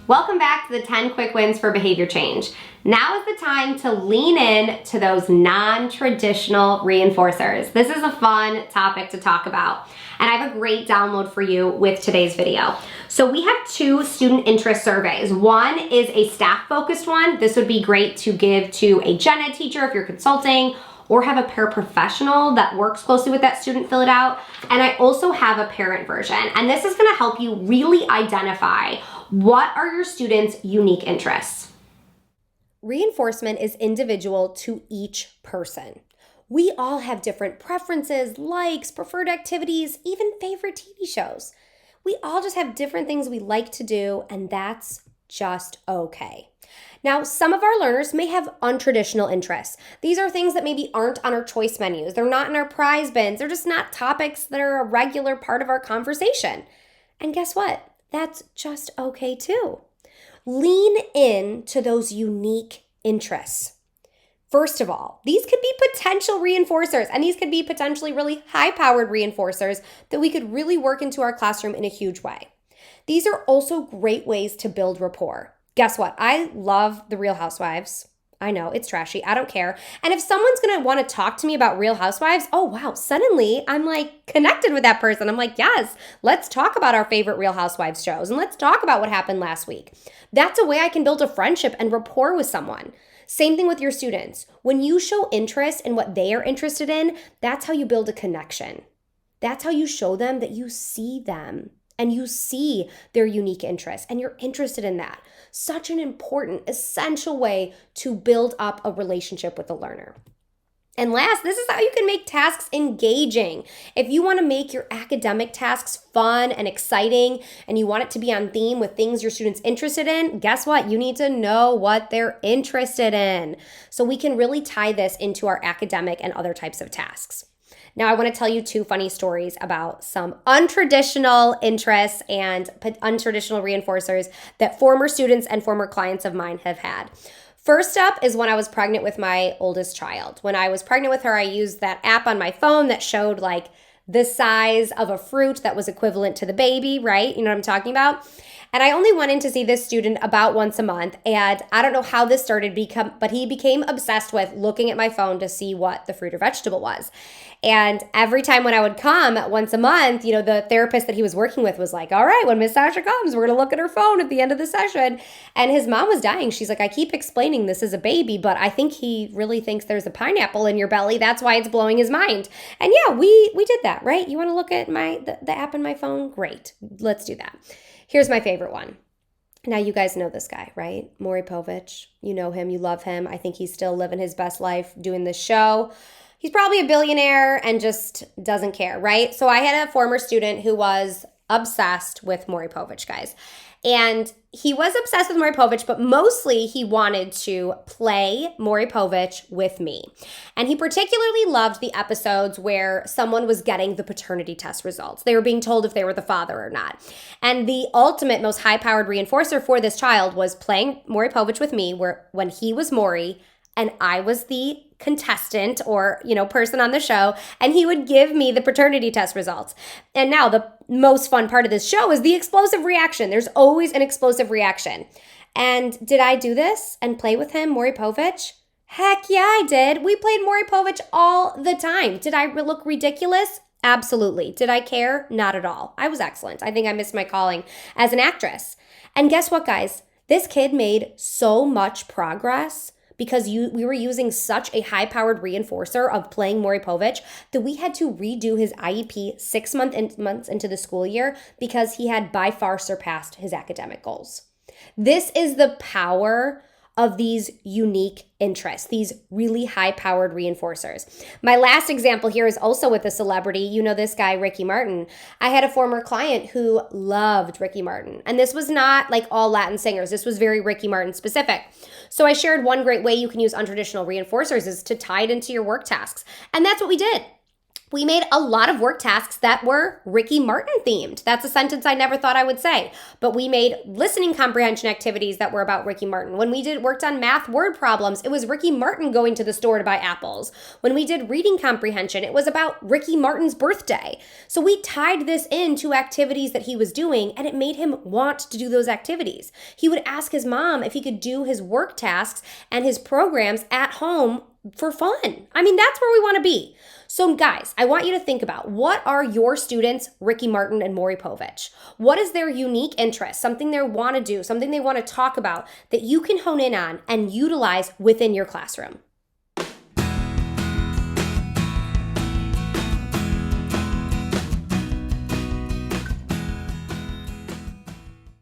Welcome back to the 10 quick wins for behavior change. Now is the time to lean in to those non-traditional reinforcers. This is a fun topic to talk about, and I have a great download for you with today's video. So we have two student interest surveys. One is a staff-focused one. This would be great to give to a gen ed teacher if you're consulting, or have a paraprofessional that works closely with that student fill it out. And I also have a parent version, and this is gonna help you really identify what are your students' unique interests. Reinforcement is individual to each person. We all have different preferences, likes, preferred activities, even favorite TV shows. We all just have different things we like to do, and that's just okay. Now, some of our learners may have untraditional interests. These are things that maybe aren't on our choice menus. They're not in our prize bins. They're just not topics that are a regular part of our conversation. And guess what? That's just okay too. Lean in to those unique interests. First of all, these could be potential reinforcers, and these could be potentially really high-powered reinforcers that we could really work into our classroom in a huge way. These are also great ways to build rapport. Guess what? I love the Real Housewives. I know, it's trashy. I don't care. And if someone's going to want to talk to me about Real Housewives, oh wow, suddenly I'm like connected with that person. I'm like, yes, let's talk about our favorite Real Housewives shows and let's talk about what happened last week. That's a way I can build a friendship and rapport with someone. Same thing with your students. When you show interest in what they are interested in, that's how you build a connection. That's how you show them that you see them and you see their unique interests and you're interested in that. Such an important, essential way to build up a relationship with the learner. And last, this is how you can make tasks engaging. If you want to make your academic tasks fun and exciting, and you want it to be on theme with things your students interested in, guess what? You need to know what they're interested in. So we can really tie this into our academic and other types of tasks. Now, I want to tell you two funny stories about some untraditional interests and untraditional reinforcers that former students and former clients of mine have had. First up is when I was pregnant with my oldest child. When I was pregnant with her, I used that app on my phone that showed like the size of a fruit that was equivalent to the baby, right? You know what I'm talking about? And I only went in to see this student about once a month. And I don't know how this started, but he became obsessed with looking at my phone to see what the fruit or vegetable was. And every time when I would come once a month, the therapist that he was working with was like, all right, when Miss Sasha comes, we're going to look at her phone at the end of the session. And his mom was dying. She's like, I keep explaining this is a baby, but I think he really thinks there's a pineapple in your belly. That's why it's blowing his mind. And yeah, we did that, right? You want to look at the app in my phone? Great. Let's do that. Here's my favorite one. Now, you guys know this guy, right? Maury Povich. You know him. You love him. I think he's still living his best life doing this show. He's probably a billionaire and just doesn't care, right? So I had a former student who was obsessed with Maury Povich, guys. And he was obsessed with Maury Povich, but mostly he wanted to play Maury Povich with me. And he particularly loved the episodes where someone was getting the paternity test results. They were being told if they were the father or not. And the ultimate, most high-powered reinforcer for this child was playing Maury Povich with me, when he was Maury and I was the contestant or, person on the show, and he would give me the paternity test results. And now the most fun part of this show is the explosive reaction. There's always an explosive reaction. And did I do this and play with him, Maury Povich? Heck yeah, I did. We played Maury Povich all the time. Did I look ridiculous? Absolutely. Did I care? Not at all. I was excellent. I think I missed my calling as an actress. And guess what, guys? This kid made so much progress because we were using such a high-powered reinforcer of playing Maury Povich that we had to redo his IEP 6 months into the school year because he had by far surpassed his academic goals. This is the power of these unique interests, these really high-powered reinforcers. My last example here is also with a celebrity. You know this guy, Ricky Martin. I had a former client who loved Ricky Martin. And this was not like all Latin singers. This was very Ricky Martin specific. So I shared one great way you can use untraditional reinforcers is to tie it into your work tasks. And that's what we did. We made a lot of work tasks that were Ricky Martin themed. That's a sentence I never thought I would say. But we made listening comprehension activities that were about Ricky Martin. When we worked on math word problems, it was Ricky Martin going to the store to buy apples. When we did reading comprehension, it was about Ricky Martin's birthday. So we tied this into activities that he was doing, and it made him want to do those activities. He would ask his mom if he could do his work tasks and his programs at home for fun. I mean, that's where we want to be. So guys, I want you to think about, what are your students, Ricky Martin and Maury Povich? What is their unique interest, something they want to do, something they want to talk about that you can hone in on and utilize within your classroom?